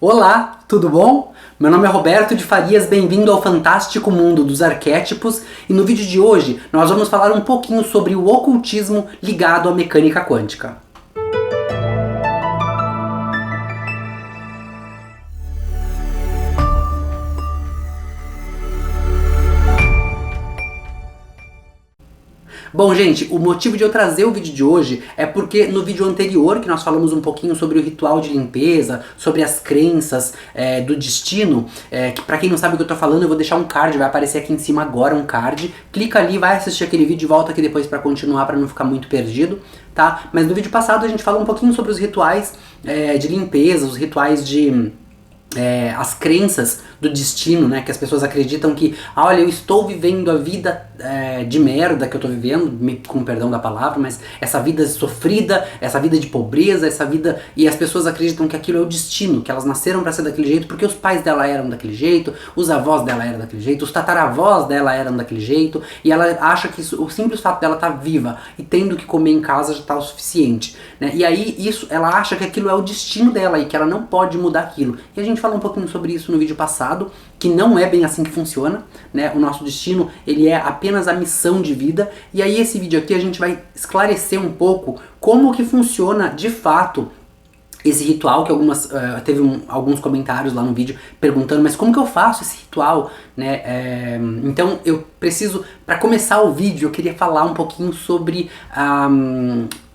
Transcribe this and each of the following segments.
Olá, tudo bom? Meu nome é Roberto de Farias, bem-vindo ao fantástico mundo dos arquétipos e no vídeo de hoje nós vamos falar um pouquinho sobre o ocultismo ligado à mecânica quântica. Bom, gente, o motivo de eu trazer o vídeo de hoje é porque no vídeo anterior, que nós falamos um pouquinho sobre o ritual de limpeza, sobre as crenças do destino, que pra quem não sabe o que eu tô falando, eu vou deixar um card, vai aparecer aqui em cima agora um card. Clica ali, vai assistir aquele vídeo e volta aqui depois pra continuar, pra não ficar muito perdido, tá? Mas no vídeo passado a gente falou um pouquinho sobre os rituais de limpeza, os rituais de... as crenças do destino, né, que as pessoas acreditam que, olha, eu estou vivendo a vida de merda que eu tô vivendo, com perdão da palavra, mas essa vida sofrida, essa vida de pobreza, essa vida, e as pessoas acreditam que aquilo é o destino, que elas nasceram pra ser daquele jeito, porque os pais dela eram daquele jeito, os avós dela eram daquele jeito, os tataravós dela eram daquele jeito, e ela acha que o simples fato dela estar viva e tendo que comer em casa já tá o suficiente, né, e aí ela acha que aquilo é o destino dela e que ela não pode mudar aquilo, e a gente falou um pouquinho sobre isso no vídeo passado, que não é bem assim que funciona, né? O nosso destino, ele é apenas a missão de vida, e aí esse vídeo aqui a gente vai esclarecer um pouco como que funciona de fato esse ritual, que teve alguns comentários lá no vídeo perguntando, mas como que eu faço esse ritual, né? Então eu preciso, para começar o vídeo, eu queria falar um pouquinho sobre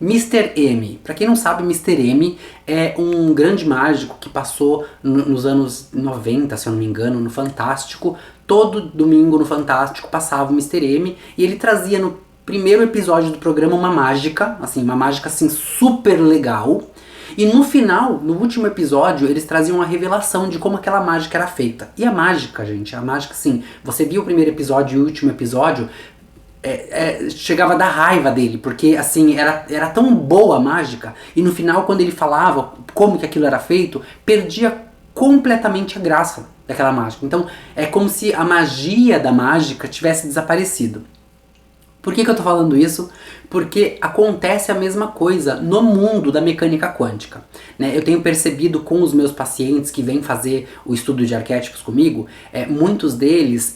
Mr. M. Para quem não sabe, Mr. M é um grande mágico que passou nos anos 90, se eu não me engano, no Fantástico. Todo domingo no Fantástico passava o Mr. M e ele trazia no primeiro episódio do programa uma mágica assim super legal. E no final, no último episódio, eles traziam uma revelação de como aquela mágica era feita. E a mágica, gente, assim, você viu o primeiro episódio e o último episódio, chegava a dar raiva dele, porque assim, era tão boa a mágica, e no final, quando ele falava como que aquilo era feito, perdia completamente a graça daquela mágica. Então, é como se a magia da mágica tivesse desaparecido. Por que eu tô falando isso? Porque acontece a mesma coisa no mundo da mecânica quântica, né? Eu tenho percebido com os meus pacientes que vêm fazer o estudo de arquétipos comigo, muitos deles,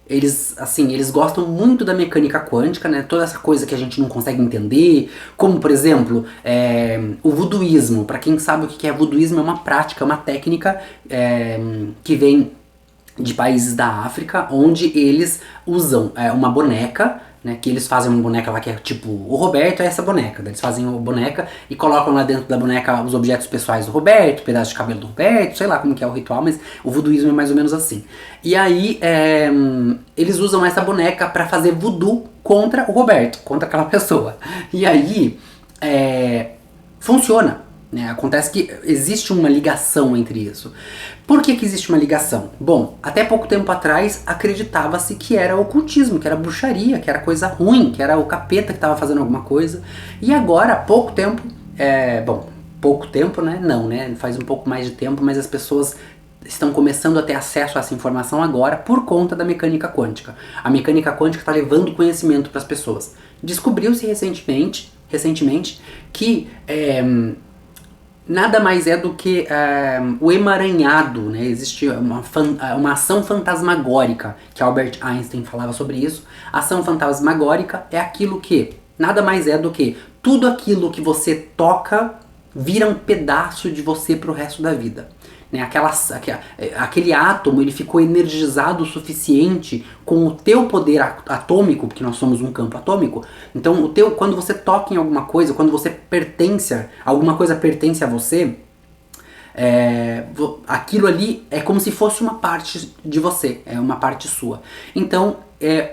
eles gostam muito da mecânica quântica, né? Toda essa coisa que a gente não consegue entender, como por exemplo, o voodooísmo. Para quem sabe o que é voodooísmo, é uma prática, uma técnica que vem de países da África, onde eles usam uma boneca, né, que eles fazem uma boneca lá que é tipo, o Roberto é essa boneca, eles fazem uma boneca e colocam lá dentro da boneca os objetos pessoais do Roberto, pedaço de cabelo do Roberto, sei lá como que é o ritual, mas o voodooísmo é mais ou menos assim. E aí eles usam essa boneca pra fazer voodoo contra o Roberto, contra aquela pessoa. E aí funciona. Acontece que existe uma ligação entre isso. Por que existe uma ligação? Bom, até pouco tempo atrás acreditava-se que era ocultismo, que era bruxaria, que era coisa ruim, que era o capeta que estava fazendo alguma coisa. E agora, há pouco tempo, pouco tempo, né? Não, né? Faz um pouco mais de tempo, mas as pessoas estão começando a ter acesso a essa informação agora por conta da mecânica quântica. A mecânica quântica está levando conhecimento para as pessoas. Descobriu-se recentemente que nada mais é do que o emaranhado, né? Existe uma ação fantasmagórica, que Albert Einstein falava sobre isso. A ação fantasmagórica é aquilo que nada mais é do que tudo aquilo que você toca vira um pedaço de você pro resto da vida. Né? Aquele átomo, ele ficou energizado o suficiente com o teu poder atômico, porque nós somos um campo atômico. Então, quando você toca em alguma coisa, quando alguma coisa pertence a você, aquilo ali é como se fosse uma parte de você, é uma parte sua. Então,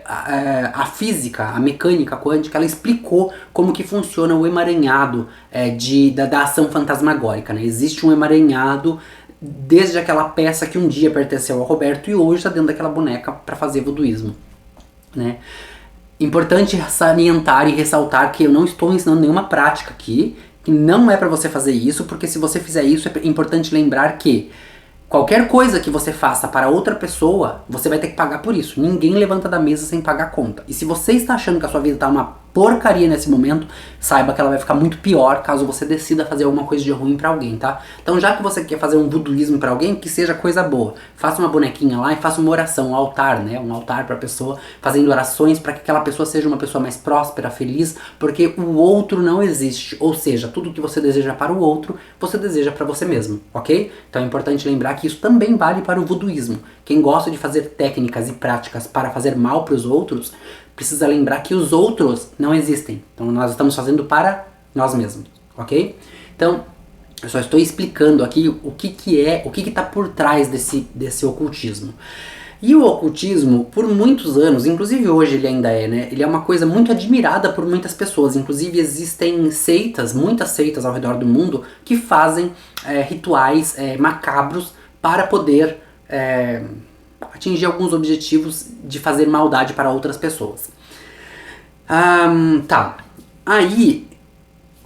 a física, a mecânica quântica, ela explicou como que funciona o emaranhado da ação fantasmagórica. Né? Existe um emaranhado desde aquela peça que um dia pertenceu ao Roberto e hoje está dentro daquela boneca para fazer voodooísmo, né? Importante salientar e ressaltar que eu não estou ensinando nenhuma prática aqui, que não é para você fazer isso, porque se você fizer isso é importante lembrar que qualquer coisa que você faça para outra pessoa, você vai ter que pagar por isso. Ninguém levanta da mesa sem pagar a conta. E se você está achando que a sua vida está uma porcaria nesse momento, saiba que ela vai ficar muito pior caso você decida fazer alguma coisa de ruim pra alguém, tá? Então já que você quer fazer um voodooísmo pra alguém, que seja coisa boa. Faça uma bonequinha lá e faça uma oração, um altar, né? Um altar pra pessoa, fazendo orações pra que aquela pessoa seja uma pessoa mais próspera, feliz, porque o outro não existe. Ou seja, tudo que você deseja para o outro, você deseja pra você mesmo, ok? Então é importante lembrar que isso também vale para o voodooísmo. Quem gosta de fazer técnicas e práticas para fazer mal pros outros, precisa lembrar que os outros não existem. Então nós estamos fazendo para nós mesmos, ok? Então, eu só estou explicando aqui o que está por trás desse ocultismo. E o ocultismo, por muitos anos, inclusive hoje ele ainda é, né? Ele é uma coisa muito admirada por muitas pessoas. Inclusive existem seitas, muitas seitas ao redor do mundo, que fazem rituais macabros para poder atingir alguns objetivos de fazer maldade para outras pessoas. Tá. Aí,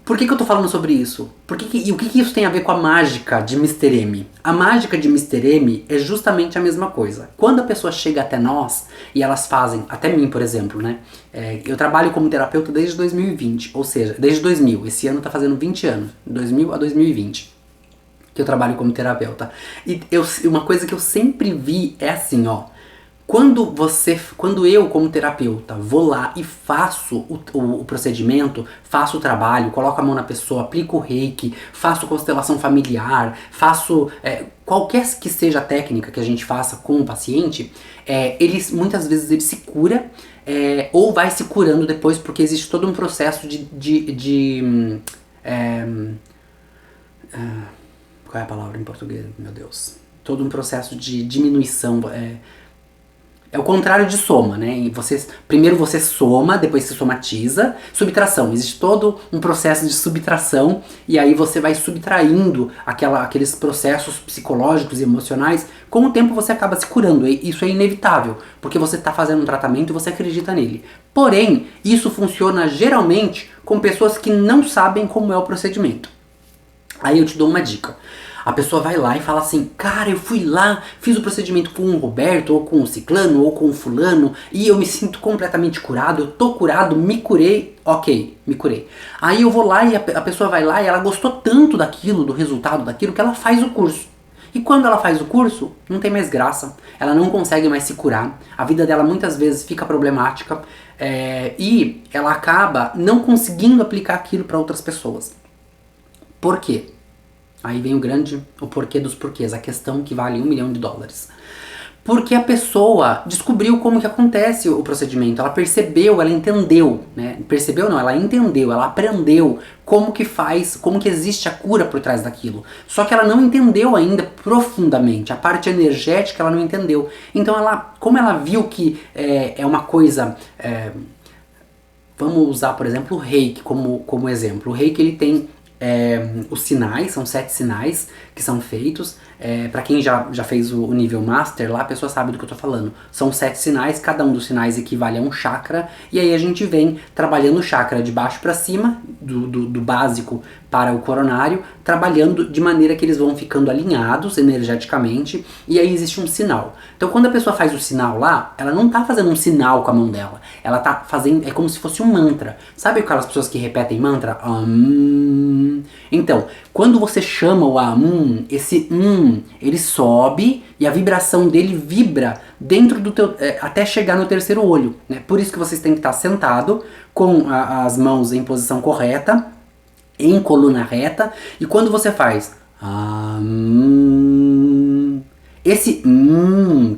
por que eu tô falando sobre isso? E o que isso tem a ver com a mágica de Mr. M? A mágica de Mr. M é justamente a mesma coisa. Quando a pessoa chega até nós e elas fazem, até mim, por exemplo, né? Eu trabalho como terapeuta desde 2020, ou seja, desde 2000. Esse ano tá fazendo 20 anos, 2000 a 2020. Que eu trabalho como terapeuta. E uma coisa que eu sempre vi é assim, ó. Quando eu, como terapeuta, vou lá e faço o procedimento, faço o trabalho, coloco a mão na pessoa, aplico o reiki, faço constelação familiar, faço qualquer que seja a técnica que a gente faça com o paciente, muitas vezes ele se cura, ou vai se curando depois, porque existe todo um processo qual é a palavra em português? Meu Deus. Todo um processo de diminuição. É o contrário de soma, né? Primeiro você soma, depois você somatiza. Subtração. Existe todo um processo de subtração e aí você vai subtraindo aqueles processos psicológicos e emocionais. Com o tempo você acaba se curando. E isso é inevitável, porque você está fazendo um tratamento e você acredita nele. Porém, isso funciona geralmente com pessoas que não sabem como é o procedimento. Aí eu te dou uma dica. A pessoa vai lá e fala assim, cara, eu fui lá, fiz o procedimento com o Roberto, ou com o ciclano, ou com o fulano, e eu me sinto completamente curado, eu tô curado, me curei, ok, me curei. Aí eu vou lá e a pessoa vai lá e ela gostou tanto daquilo, do resultado daquilo, que ela faz o curso. E quando ela faz o curso, não tem mais graça, ela não consegue mais se curar, a vida dela muitas vezes fica problemática, e ela acaba não conseguindo aplicar aquilo para outras pessoas. Por quê? Aí vem o porquê dos porquês, a questão que vale $1 milhão. Porque a pessoa descobriu como que acontece o procedimento, ela percebeu, ela entendeu, né? Percebeu não, ela entendeu, ela aprendeu como que existe a cura por trás daquilo. Só que ela não entendeu ainda profundamente, a parte energética ela não entendeu. Então como ela viu que é uma coisa... vamos usar, por exemplo, o reiki como exemplo. O reiki ele tem... os sinais, são 7 sinais que são feitos. Para quem já fez o nível Master lá, a pessoa sabe do que eu tô falando. São 7 sinais, cada um dos sinais equivale a um chakra, e aí a gente vem trabalhando o chakra de baixo para cima, do básico para o coronário, trabalhando de maneira que eles vão ficando alinhados energeticamente, e aí existe um sinal. Então quando a pessoa faz o sinal lá, ela não tá fazendo um sinal com a mão dela, ela tá fazendo, é como se fosse um mantra. Sabe aquelas pessoas que repetem mantra? Então, quando você chama o esse ele sobe e a vibração dele vibra dentro do teu, até chegar no terceiro olho, né? Por isso que vocês têm que estar sentado com as mãos em posição correta, em coluna reta, e quando você faz esse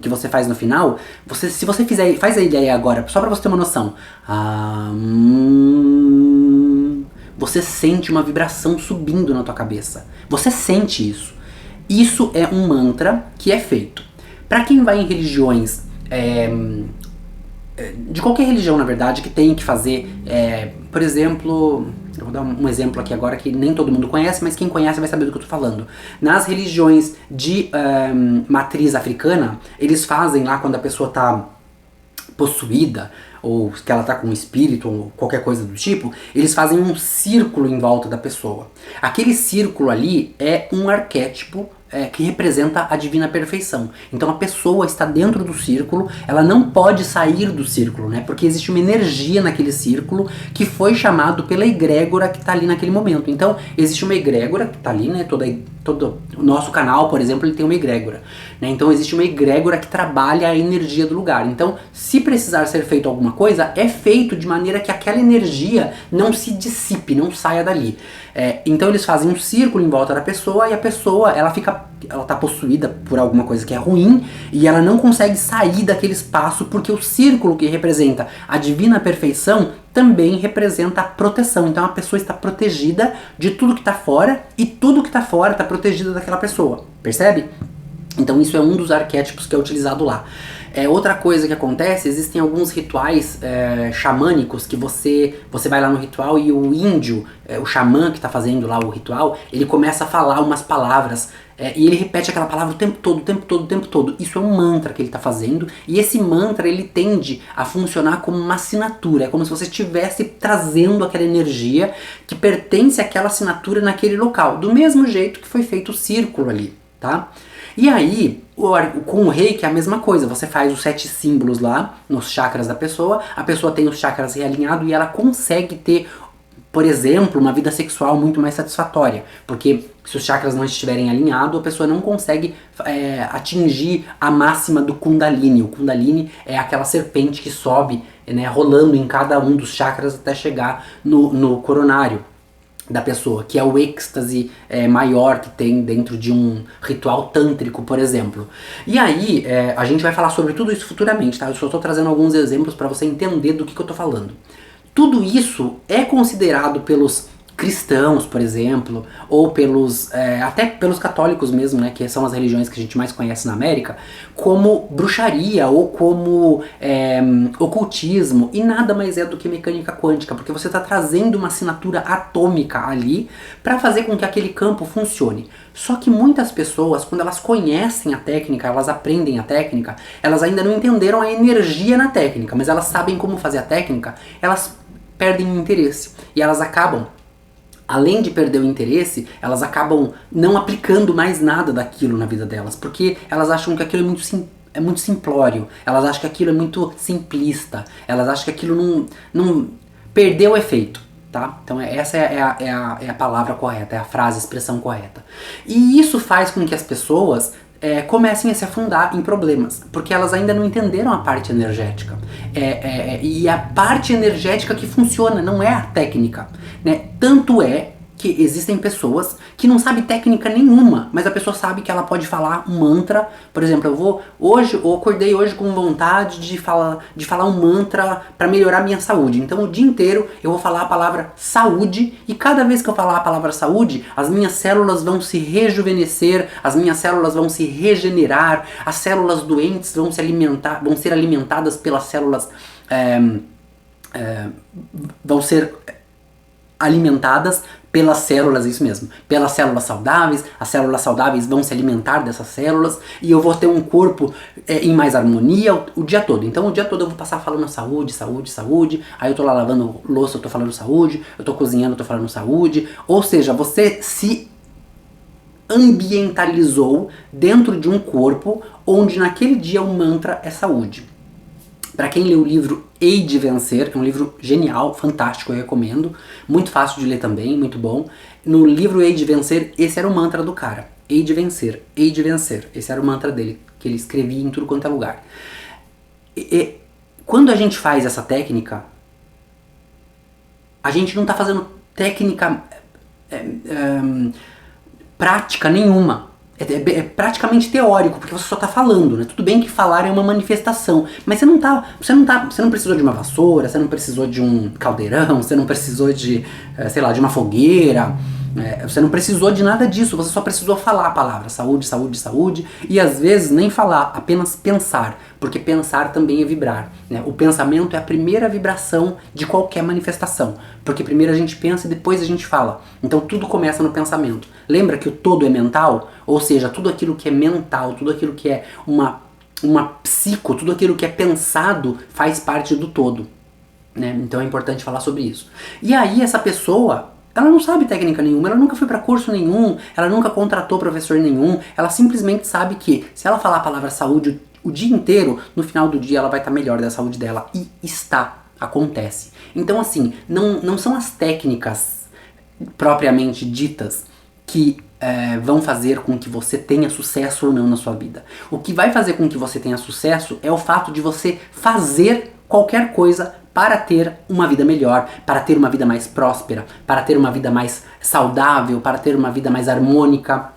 que você faz no final, se você fizer, faz ele aí agora, só pra você ter uma noção. Você sente uma vibração subindo na tua cabeça. Você sente isso. Isso é um mantra que é feito. Para quem vai em religiões, de qualquer religião na verdade, que tem que fazer, por exemplo, eu vou dar um exemplo aqui agora que nem todo mundo conhece, mas quem conhece vai saber do que eu tô falando. Nas religiões de matriz africana, eles fazem lá quando a pessoa tá possuída, ou que ela tá com um espírito, ou qualquer coisa do tipo, eles fazem um círculo em volta da pessoa. Aquele círculo ali é um arquétipo que representa a divina perfeição. Então a pessoa está dentro do círculo, ela não pode sair do círculo, né? Porque existe uma energia naquele círculo que foi chamado pela egrégora que está ali naquele momento. Então existe uma egrégora que está ali, né? Todo o nosso canal, por exemplo, ele tem uma egrégora, né? Então existe uma egrégora que trabalha a energia do lugar. Então, se precisar ser feito alguma coisa, é feito de maneira que aquela energia não se dissipe, não saia dali. Então eles fazem um círculo em volta da pessoa e a pessoa, ela tá possuída por alguma coisa que é ruim e ela não consegue sair daquele espaço porque o círculo que representa a divina perfeição também representa a proteção. Então a pessoa está protegida de tudo que está fora e tudo que está fora está protegido daquela pessoa. Percebe? Então isso é um dos arquétipos que é utilizado lá. Outra coisa que acontece, existem alguns rituais xamânicos que você vai lá no ritual e o índio, o xamã que está fazendo lá o ritual, ele começa a falar umas palavras e ele repete aquela palavra o tempo todo, o tempo todo, o tempo todo. Isso é um mantra que ele está fazendo e esse mantra ele tende a funcionar como uma assinatura. É como se você estivesse trazendo aquela energia que pertence àquela assinatura naquele local, do mesmo jeito que foi feito o círculo ali, tá? E aí, com o reiki é a mesma coisa, você faz os 7 símbolos lá, nos chakras da pessoa, a pessoa tem os chakras realinhados e ela consegue ter, por exemplo, uma vida sexual muito mais satisfatória, porque se os chakras não estiverem alinhados, a pessoa não consegue atingir a máxima do Kundalini. O Kundalini é aquela serpente que sobe, né, rolando em cada um dos chakras até chegar no coronário da pessoa, que é o êxtase maior que tem dentro de um ritual tântrico, por exemplo. E aí, a gente vai falar sobre tudo isso futuramente, tá? Eu só estou trazendo alguns exemplos para você entender do que eu estou falando. Tudo isso é considerado pelos cristãos, por exemplo, ou até pelos católicos mesmo, né, que são as religiões que a gente mais conhece na América, como bruxaria ou como ocultismo, e nada mais é do que mecânica quântica, porque você está trazendo uma assinatura atômica ali para fazer com que aquele campo funcione. Só que muitas pessoas, quando elas conhecem a técnica, elas aprendem a técnica, elas ainda não entenderam a energia na técnica, mas elas sabem como fazer a técnica, elas perdem o interesse e elas acabam, além de perder o interesse, elas acabam não aplicando mais nada daquilo na vida delas, porque elas acham que aquilo é muito simplório, elas acham que aquilo é muito simplista, elas acham que aquilo não perdeu o efeito, tá? Então essa é a palavra correta, é a frase, a expressão correta. E isso faz com que as pessoas comecem a se afundar em problemas, porque elas ainda não entenderam a parte energética. E a parte energética que funciona, não é a técnica, né? Tanto é que existem pessoas que não sabem técnica nenhuma, mas a pessoa sabe que ela pode falar um mantra. Por exemplo, eu acordei hoje com vontade de falar um mantra para melhorar minha saúde. Então o dia inteiro eu vou falar a palavra saúde e cada vez que eu falar a palavra saúde, as minhas células vão se rejuvenescer, as minhas células vão se regenerar, as células doentes vão ser alimentadas pelas células vão ser alimentadas pelas células, isso mesmo, pelas células saudáveis, as células saudáveis vão se alimentar dessas células e eu vou ter um corpo em mais harmonia o dia todo. Então o dia todo eu vou passar falando saúde, saúde, saúde, aí eu tô lá lavando louça, eu tô falando saúde, eu tô cozinhando, eu tô falando saúde, ou seja, você se ambientalizou dentro de um corpo onde naquele dia o mantra é saúde. Para quem lê o livro Hei de Vencer, é um livro genial, fantástico, eu recomendo, muito fácil de ler também, muito bom. No livro Hei de Vencer, esse era o mantra do cara, Hei de Vencer, Hei de Vencer, esse era o mantra dele, que ele escrevia em tudo quanto é lugar. E quando a gente faz essa técnica, a gente não está fazendo técnica prática nenhuma. É praticamente teórico, porque você só tá falando, né? Tudo bem que falar é uma manifestação, mas você não precisou de uma vassoura, você não precisou de um caldeirão, você não precisou de, de uma fogueira, você não precisou de nada disso, você só precisou falar a palavra saúde, saúde, saúde, e às vezes nem falar, apenas pensar, porque pensar também é vibrar, né? O pensamento é a primeira vibração de qualquer manifestação, porque primeiro a gente pensa e depois a gente fala, então tudo começa no pensamento. Lembra que o todo é mental? Ou seja, tudo aquilo que é mental, tudo aquilo que é uma psico, tudo aquilo que é pensado faz parte do todo, né? Então é importante falar sobre isso. E aí essa pessoa, Ela não sabe técnica nenhuma, ela nunca foi para curso nenhum, ela nunca contratou professor nenhum, ela simplesmente sabe que se ela falar a palavra saúde o dia inteiro, no final do dia ela vai estar melhor da saúde dela. E acontece. Então assim, não são as técnicas propriamente ditas que vão fazer com que você tenha sucesso ou não na sua vida. O que vai fazer com que você tenha sucesso é o fato de você fazer qualquer coisa para ter uma vida melhor, para ter uma vida mais próspera, para ter uma vida mais saudável, para ter uma vida mais harmônica.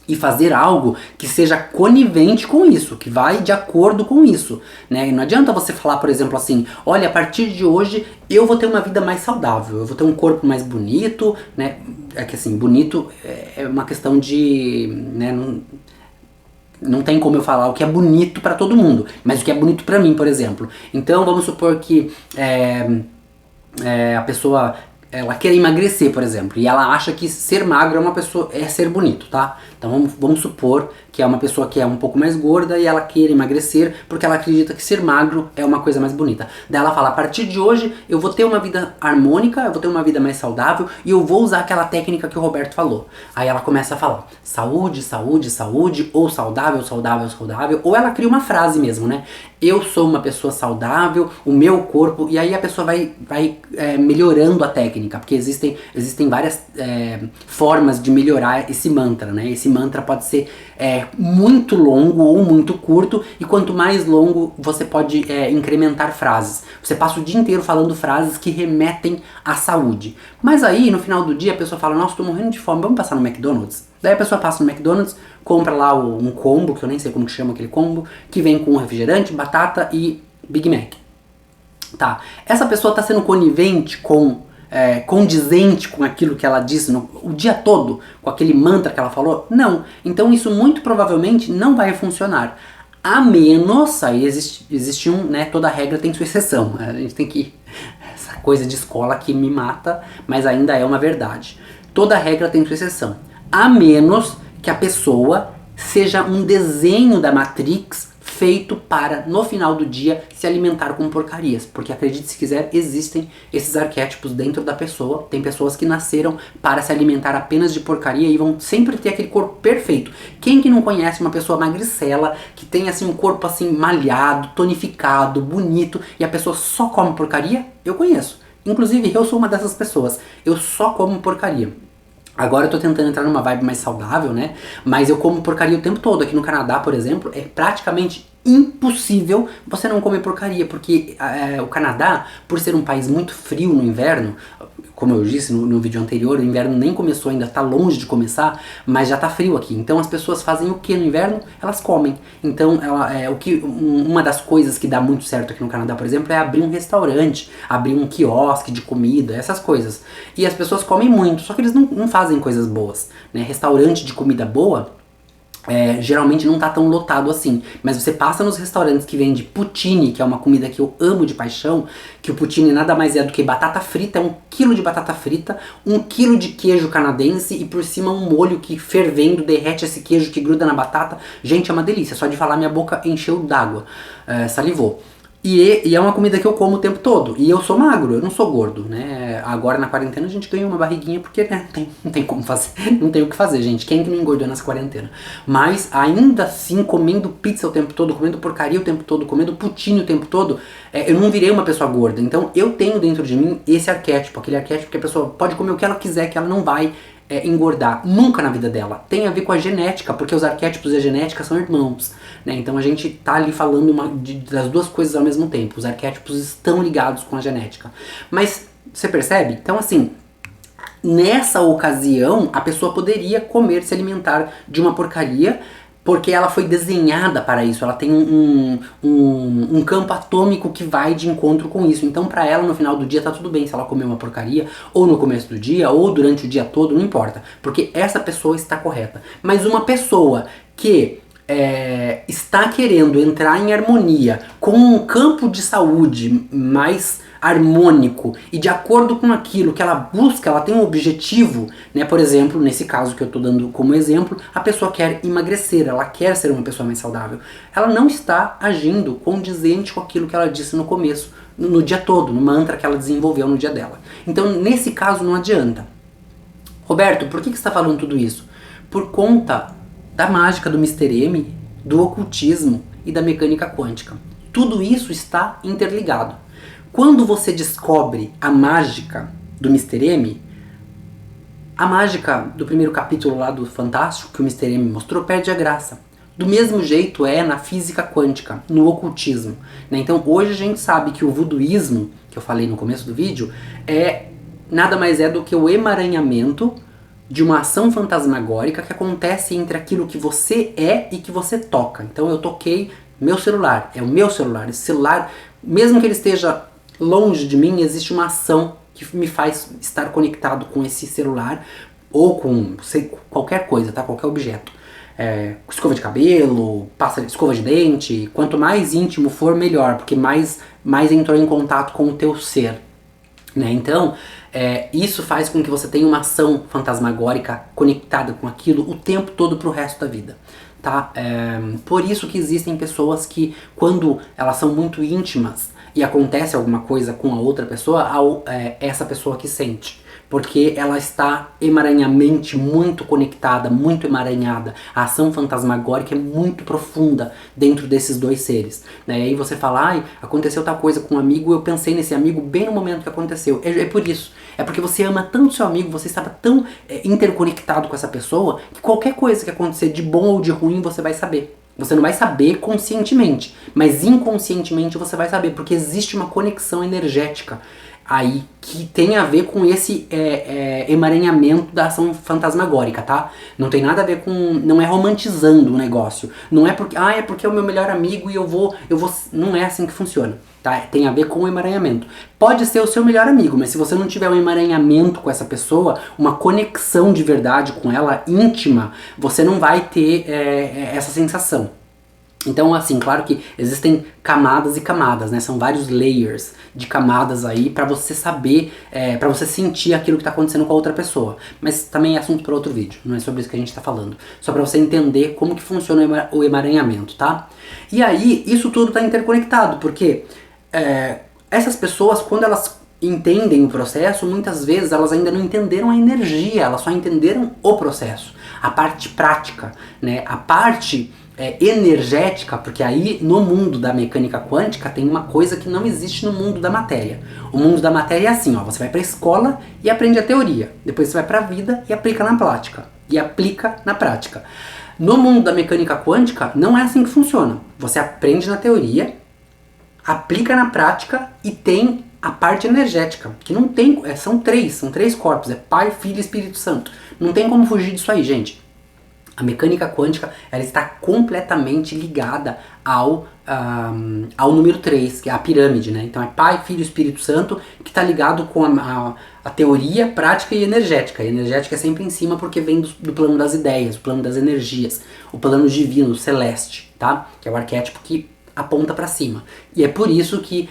E fazer algo que seja conivente com isso, que vai de acordo com isso, né? E não adianta você falar, por exemplo, assim, olha, a partir de hoje eu vou ter uma vida mais saudável, eu vou ter um corpo mais bonito, né? É que assim, bonito é uma questão de, né, não tem como eu falar o que é bonito pra todo mundo, mas o que é bonito pra mim, por exemplo. Então vamos supor que a pessoa ela quer emagrecer, por exemplo, e ela acha que ser magro é ser bonito, tá? Então vamos supor que é uma pessoa que é um pouco mais gorda e ela queira emagrecer porque ela acredita que ser magro é uma coisa mais bonita. Daí ela fala, a partir de hoje eu vou ter uma vida harmônica, eu vou ter uma vida mais saudável e eu vou usar aquela técnica que o Roberto falou. Aí ela começa a falar, saúde, saúde, saúde, ou saudável, saudável, saudável, ou ela cria uma frase mesmo, né? Eu sou uma pessoa saudável, o meu corpo, e aí a pessoa vai melhorando a técnica, porque existem várias formas de melhorar esse mantra, né? Esse mantra pode ser muito longo ou muito curto, e quanto mais longo você pode incrementar frases. Você passa o dia inteiro falando frases que remetem à saúde. Mas aí, no final do dia, a pessoa fala, nossa, tô morrendo de fome, vamos passar no McDonald's? Daí a pessoa passa no McDonald's, compra lá um combo, que eu nem sei como que chama aquele combo, que vem com refrigerante, batata e Big Mac. Tá, essa pessoa tá sendo conivente condizente com aquilo que ela disse o dia todo, com aquele mantra que ela falou? Não. Então isso muito provavelmente não vai funcionar. A menos, aí existe né, toda regra tem sua exceção. A gente tem que... Essa coisa de escola que me mata, mas ainda é uma verdade. Toda regra tem sua exceção. A menos que a pessoa seja um desenho da Matrix feito para, no final do dia, se alimentar com porcarias. Porque, acredite se quiser, existem esses arquétipos dentro da pessoa. Tem pessoas que nasceram para se alimentar apenas de porcaria e vão sempre ter aquele corpo perfeito. Quem que não conhece uma pessoa magricela, que tem assim um corpo assim malhado, tonificado, bonito, e a pessoa só come porcaria? Eu conheço. Inclusive, eu sou uma dessas pessoas. Eu só como porcaria. Agora eu tô tentando entrar numa vibe mais saudável, né? Mas eu como porcaria o tempo todo. Aqui no Canadá, por exemplo, é praticamente impossível você não comer porcaria, porque o Canadá, por ser um país muito frio no inverno, como eu disse no vídeo anterior, o inverno nem começou ainda, tá longe de começar, mas já tá frio aqui. Então as pessoas fazem o que no inverno? Elas comem. Então uma das coisas que dá muito certo aqui no Canadá, por exemplo, é abrir um restaurante, abrir um quiosque de comida, essas coisas. E as pessoas comem muito, só que eles não fazem coisas boas, né? Restaurante de comida boa, geralmente não tá tão lotado assim, mas você passa nos restaurantes que vende poutine, que é uma comida que eu amo de paixão, que o poutine nada mais é do que batata frita, 1 quilo de batata frita, 1 quilo de queijo canadense e por cima um molho que fervendo derrete esse queijo que gruda na batata. Gente, é uma delícia, só de falar minha boca encheu d'água, salivou. E é uma comida que eu como o tempo todo. E eu sou magro, eu não sou gordo, né? Agora na quarentena a gente ganhou uma barriguinha porque, né, não tem como fazer. Não tem o que fazer, gente. Quem que não engordou nessa quarentena? Mas ainda assim, comendo pizza o tempo todo, comendo porcaria o tempo todo, comendo poutine o tempo todo, eu não virei uma pessoa gorda. Então eu tenho dentro de mim esse arquétipo, aquele arquétipo que a pessoa pode comer o que ela quiser, que ela não vai engordar nunca na vida dela. Tem a ver com a genética, porque os arquétipos e a genética são irmãos, né? Então a gente tá ali falando das duas coisas ao mesmo tempo. Os arquétipos estão ligados com a genética. Mas você percebe? Então assim, nessa ocasião a pessoa poderia comer, se alimentar de uma porcaria, porque ela foi desenhada para isso, ela tem um campo atômico que vai de encontro com isso. Então pra ela no final do dia tá tudo bem se ela comer uma porcaria, ou no começo do dia, ou durante o dia todo, não importa, porque essa pessoa está correta. Mas uma pessoa que está querendo entrar em harmonia com um campo de saúde mais harmônico e de acordo com aquilo que ela busca, ela tem um objetivo, né? Por exemplo, nesse caso que eu tô dando como exemplo, a pessoa quer emagrecer, ela quer ser uma pessoa mais saudável. Ela não está agindo condizente com aquilo que ela disse no começo, no dia todo, no mantra que ela desenvolveu no dia dela. Então, nesse caso, não adianta. Roberto, por que você está falando tudo isso? Por conta da mágica do Mr. M, do ocultismo e da mecânica quântica. Tudo isso está interligado. Quando você descobre a mágica do Mr. M, a mágica do primeiro capítulo lá do Fantástico, que o Mr. M mostrou, perde a graça. Do mesmo jeito é na física quântica, no ocultismo, né? Então hoje a gente sabe que o voodooísmo, que eu falei no começo do vídeo, nada mais é do que o emaranhamento de uma ação fantasmagórica que acontece entre aquilo que você é e que você toca. Então eu toquei meu celular, é o meu celular. Esse celular, mesmo que ele esteja longe de mim, existe uma ação que me faz estar conectado com esse celular ou com qualquer coisa, tá? Qualquer objeto. Escova de cabelo, escova de dente, quanto mais íntimo for, melhor, porque mais entrou em contato com o teu ser, né? Então, isso faz com que você tenha uma ação fantasmagórica conectada com aquilo o tempo todo pro resto da vida, tá? Por isso que existem pessoas que, quando elas são muito íntimas e acontece alguma coisa com a outra pessoa, essa pessoa que sente. Porque ela está emaranhamente muito conectada, muito emaranhada. A ação fantasmagórica é muito profunda dentro desses dois seres, né? E aí você fala, aconteceu tal coisa com um amigo, eu pensei nesse amigo bem no momento que aconteceu. É por isso. É porque você ama tanto seu amigo, você estava tão interconectado com essa pessoa, que qualquer coisa que acontecer de bom ou de ruim, você vai saber. Você não vai saber conscientemente, mas inconscientemente você vai saber, porque existe uma conexão energética aí que tem a ver com esse emaranhamento da ação fantasmagórica, tá? Não tem nada a ver com... não é romantizando o negócio. Não é porque... é porque é o meu melhor amigo e eu vou... Não é assim que funciona, tá? Tem a ver com o emaranhamento. Pode ser o seu melhor amigo, mas se você não tiver um emaranhamento com essa pessoa, uma conexão de verdade com ela, íntima, você não vai ter essa sensação. Então, assim, claro que existem camadas e camadas, né? São vários layers de camadas aí pra você saber, pra você sentir aquilo que tá acontecendo com a outra pessoa. Mas também é assunto para outro vídeo, não é sobre isso que a gente tá falando. Só pra você entender como que funciona o emaranhamento, tá? E aí, isso tudo tá interconectado, porque essas pessoas, quando elas entendem o processo, muitas vezes elas ainda não entenderam a energia, elas só entenderam o processo, a parte prática, né? A parte energética, porque aí no mundo da mecânica quântica tem uma coisa que não existe no mundo da matéria. O mundo da matéria é assim, você vai pra escola e aprende a teoria, depois você vai pra vida e aplica na prática. No mundo da mecânica quântica não é assim que funciona. Você aprende na teoria, aplica na prática e tem a parte energética, que não tem, são três corpos, Pai, Filho e Espírito Santo. Não tem como fugir disso aí, gente. A mecânica quântica, ela está completamente ligada ao número 3, que é a pirâmide, né? Então é Pai, Filho e Espírito Santo, que está ligado com a teoria, prática e energética. A energética é sempre em cima porque vem do plano das ideias, do plano das energias, o plano divino, o celeste, tá? Que é o arquétipo que aponta para cima. E é por isso que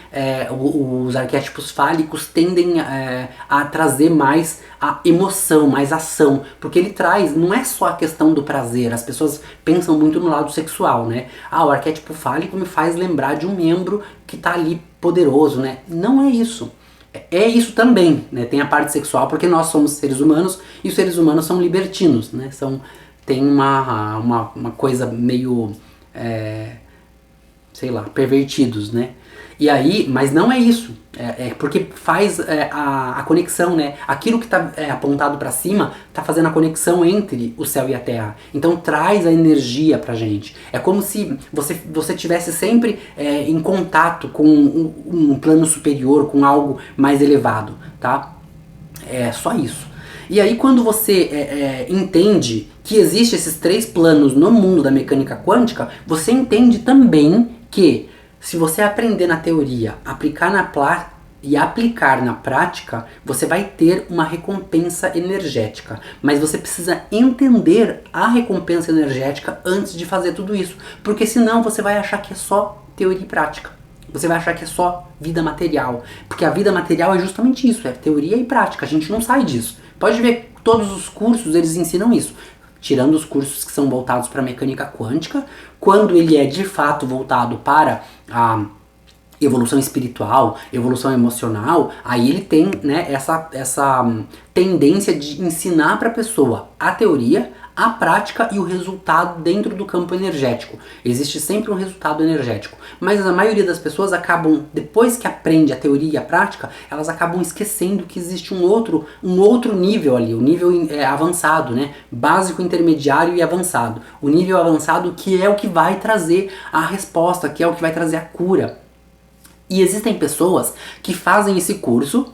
os arquétipos fálicos tendem a trazer mais a emoção, mais ação, porque ele traz, não é só a questão do prazer, as pessoas pensam muito no lado sexual, né? O arquétipo fálico me faz lembrar de um membro que tá ali poderoso, né? Não é isso. É isso também, né? Tem a parte sexual, porque nós somos seres humanos e os seres humanos são libertinos, né? Tem uma coisa meio... sei lá, pervertidos, né? E aí, mas não é isso, porque faz a conexão, né? Aquilo que está apontado para cima está fazendo a conexão entre o céu e a terra. Então traz a energia pra gente. É como se você tivesse sempre em contato com um plano superior, com algo mais elevado, tá? É só isso. E aí quando você entende que existem esses 3 planos no mundo da mecânica quântica, você entende também que se você aprender na teoria, aplicar na prática, você vai ter uma recompensa energética. Mas você precisa entender a recompensa energética antes de fazer tudo isso. Porque senão você vai achar que é só teoria e prática. Você vai achar que é só vida material. Porque a vida material é justamente isso, é teoria e prática. A gente não sai disso. Pode ver, todos os cursos eles ensinam isso. Tirando os cursos que são voltados para a mecânica quântica, quando ele é de fato voltado para evolução espiritual, evolução emocional, aí ele tem, né, essa tendência de ensinar para a pessoa a teoria, a prática e o resultado dentro do campo energético. Existe sempre um resultado energético, mas a maioria das pessoas acabam, depois que aprende a teoria e a prática, elas acabam esquecendo que existe um outro nível ali, o nível avançado, né? Básico, intermediário e avançado. O nível avançado que é o que vai trazer a resposta, que é o que vai trazer a cura. E existem pessoas que fazem esse curso,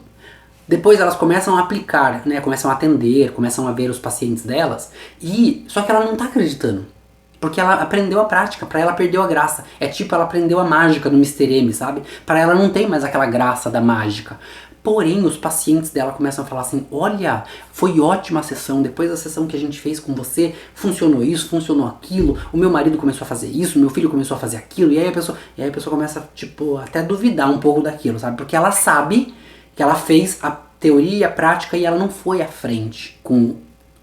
depois elas começam a aplicar, né, começam a atender, começam a ver os pacientes delas, e só que ela não está acreditando. Porque ela aprendeu a prática, para ela perdeu a graça. É tipo, ela aprendeu a mágica do Mr. M, sabe? Para ela não tem mais aquela graça da mágica. Porém, os pacientes dela começam a falar assim, olha, foi ótima a sessão, depois da sessão que a gente fez com você, funcionou isso, funcionou aquilo, o meu marido começou a fazer isso, o meu filho começou a fazer aquilo, e aí a pessoa começa, tipo, até a duvidar um pouco daquilo, sabe? Porque ela sabe que ela fez a teoria e a prática e ela não foi à frente com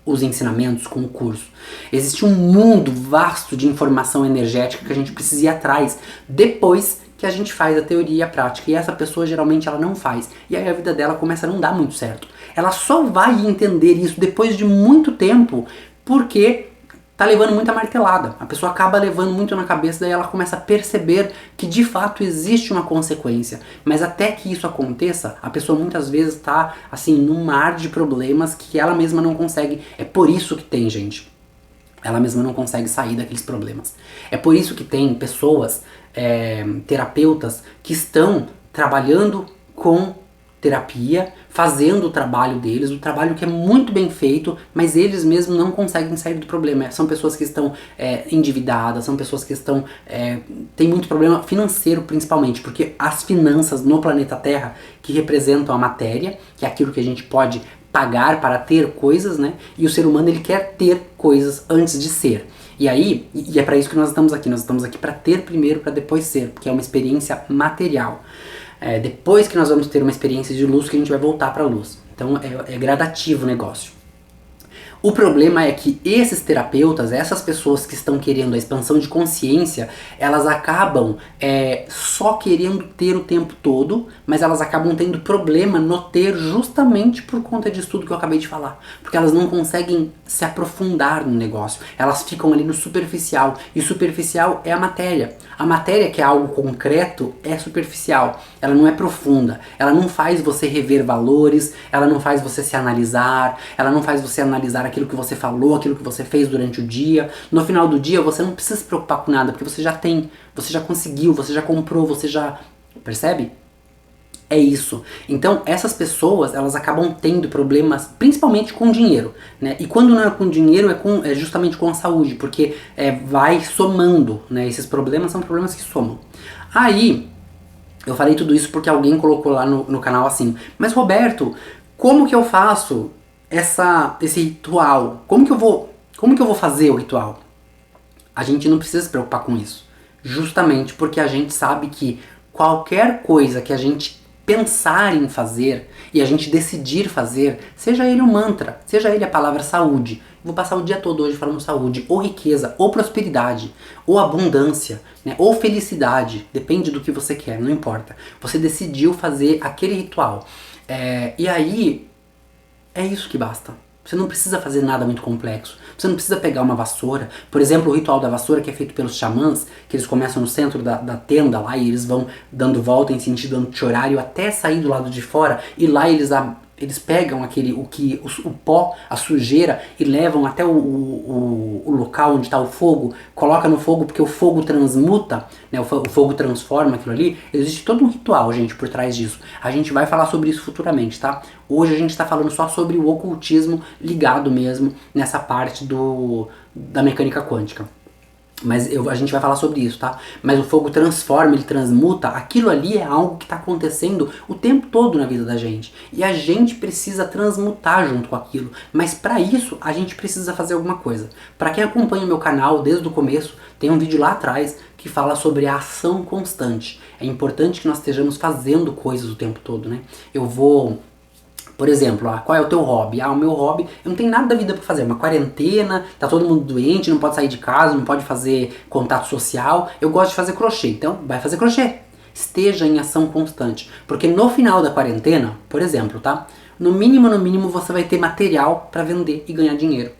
os ensinamentos, com o curso. Existe um mundo vasto de informação energética que a gente precisa ir atrás depois que a gente faz a teoria e a prática. E essa pessoa geralmente ela não faz. E aí a vida dela começa a não dar muito certo. Ela só vai entender isso depois de muito tempo, porque tá levando muita martelada. A pessoa acaba levando muito na cabeça, daí ela começa a perceber que de fato existe uma consequência. Mas até que isso aconteça, a pessoa muitas vezes tá assim num mar de problemas que ela mesma não consegue. É por isso que tem, gente. Ela mesma não consegue sair daqueles problemas. É por isso que tem pessoas, terapeutas, que estão trabalhando com terapia, fazendo o trabalho deles, o trabalho que é muito bem feito, mas eles mesmos não conseguem sair do problema. São pessoas que estão endividadas, são pessoas que estão têm muito problema financeiro principalmente, porque as finanças no planeta Terra, que representam a matéria, que é aquilo que a gente pode pagar para ter coisas, né? E o ser humano ele quer ter coisas antes de ser. E aí, e é para isso que nós estamos aqui para ter primeiro, para depois ser, porque é uma experiência material. Depois que nós vamos ter uma experiência de luz, que a gente vai voltar para a luz. Então é gradativo o negócio. O problema é que esses terapeutas, essas pessoas que estão querendo a expansão de consciência, elas acabam só querendo ter o tempo todo, mas elas acabam tendo problema no ter justamente por conta disso tudo que eu acabei de falar. Porque elas não conseguem se aprofundar no negócio. Elas ficam ali no superficial. E o superficial é a matéria. A matéria, que é algo concreto, é superficial. Ela não é profunda. Ela não faz você rever valores, ela não faz você se analisar, ela não faz você analisar aquilo que você falou, aquilo que você fez durante o dia. No final do dia, você não precisa se preocupar com nada, porque você já tem, você já conseguiu, você já comprou, você já... Percebe? É isso. Então, essas pessoas, elas acabam tendo problemas, principalmente com dinheiro, né? E quando não é com dinheiro, é justamente com a saúde, porque vai somando, né? Esses problemas são problemas que somam. Aí, eu falei tudo isso porque alguém colocou lá no canal assim, mas Roberto, como que eu faço esse ritual? Como que eu vou fazer o ritual? A gente não precisa se preocupar com isso. Justamente porque a gente sabe que qualquer coisa que a gente pensar em fazer e a gente decidir fazer, seja ele um mantra, seja ele a palavra saúde, vou passar o dia todo hoje falando saúde, ou riqueza, ou prosperidade, ou abundância, né, ou felicidade, depende do que você quer, não importa. Você decidiu fazer aquele ritual. E aí, é isso que basta. Você não precisa fazer nada muito complexo. Você não precisa pegar uma vassoura. Por exemplo, o ritual da vassoura que é feito pelos xamãs, que eles começam no centro da tenda lá e eles vão dando volta em sentido anti-horário até sair do lado de fora. E lá eles pegam o pó, a sujeira e levam até o local onde está o fogo, coloca no fogo porque o fogo transmuta, né, o fogo transforma aquilo ali. Existe todo um ritual, gente, por trás disso. A gente vai falar sobre isso futuramente, tá? Hoje a gente está falando só sobre o ocultismo ligado mesmo nessa parte da mecânica quântica. Mas a gente vai falar sobre isso, tá? Mas o fogo transforma, ele transmuta, aquilo ali é algo que está acontecendo o tempo todo na vida da gente. E a gente precisa transmutar junto com aquilo. Mas para isso, a gente precisa fazer alguma coisa. Para quem acompanha o meu canal desde o começo, tem um vídeo lá atrás que fala sobre a ação constante. É importante que nós estejamos fazendo coisas o tempo todo, né? Por exemplo, qual é o teu hobby? O meu hobby, eu não tenho nada da vida pra fazer, uma quarentena, tá todo mundo doente, não pode sair de casa, não pode fazer contato social, eu gosto de fazer crochê, então vai fazer crochê. esteja em ação constante. Porque no final da quarentena, por exemplo, tá? No mínimo você vai ter material para vender e ganhar dinheiro.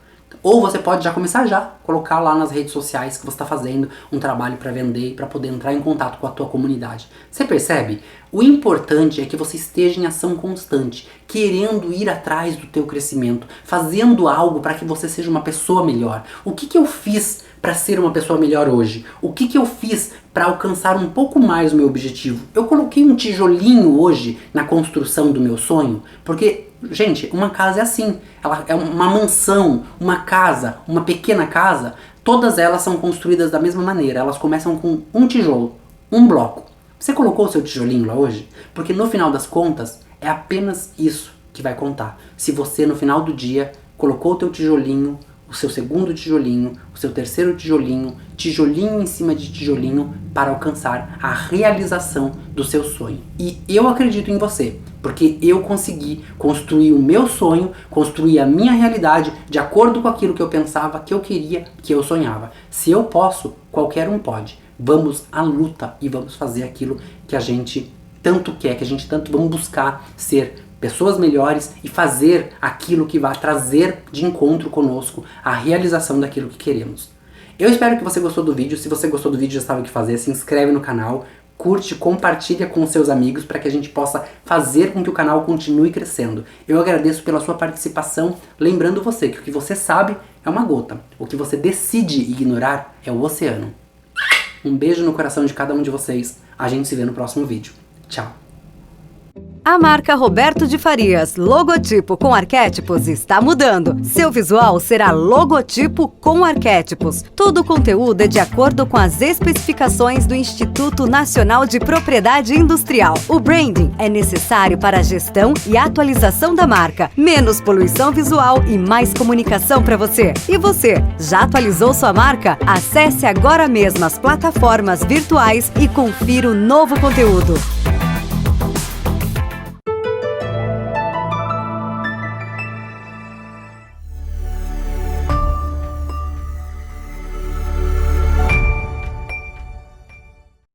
Ou você pode já começar colocar lá nas redes sociais que você está fazendo um trabalho para vender e para poder entrar em contato com a tua comunidade. Você percebe? O importante é que você esteja em ação constante, querendo ir atrás do teu crescimento, fazendo algo para que você seja uma pessoa melhor. O que eu fiz para ser uma pessoa melhor hoje? O que eu fiz para alcançar um pouco mais o meu objetivo? Eu coloquei um tijolinho hoje na construção do meu sonho, porque, gente, uma casa é assim, ela é uma mansão, uma casa, uma pequena casa, todas elas são construídas da mesma maneira, elas começam com um tijolo, um bloco. Você colocou o seu tijolinho lá hoje? Porque no final das contas, é apenas isso que vai contar. Se você no final do dia colocou o teu tijolinho, o seu segundo tijolinho, o seu terceiro tijolinho, tijolinho em cima de tijolinho para alcançar a realização do seu sonho. E eu acredito em você, porque eu consegui construir o meu sonho, construir a minha realidade de acordo com aquilo que eu pensava, que eu queria, que eu sonhava. Se eu posso, qualquer um pode. Vamos à luta e vamos fazer aquilo que a gente tanto quer, que a gente tanto vamos buscar ser pessoas melhores e fazer aquilo que vai trazer de encontro conosco a realização daquilo que queremos. Eu espero que você gostou do vídeo. Se você gostou do vídeo, já sabe o que fazer. Se inscreve no canal, curte, compartilha com seus amigos para que a gente possa fazer com que o canal continue crescendo. Eu agradeço pela sua participação, lembrando você que o que você sabe é uma gota, o que você decide ignorar é o oceano. Um beijo no coração de cada um de vocês. A gente se vê no próximo vídeo. Tchau. A marca Roberto de Farias, logotipo com arquétipos, está mudando. Seu visual será logotipo com arquétipos. Todo o conteúdo é de acordo com as especificações do Instituto Nacional de Propriedade Industrial. O branding é necessário para a gestão e atualização da marca. Menos poluição visual e mais comunicação para você. E você, já atualizou sua marca? Acesse agora mesmo as plataformas virtuais e confira o novo conteúdo.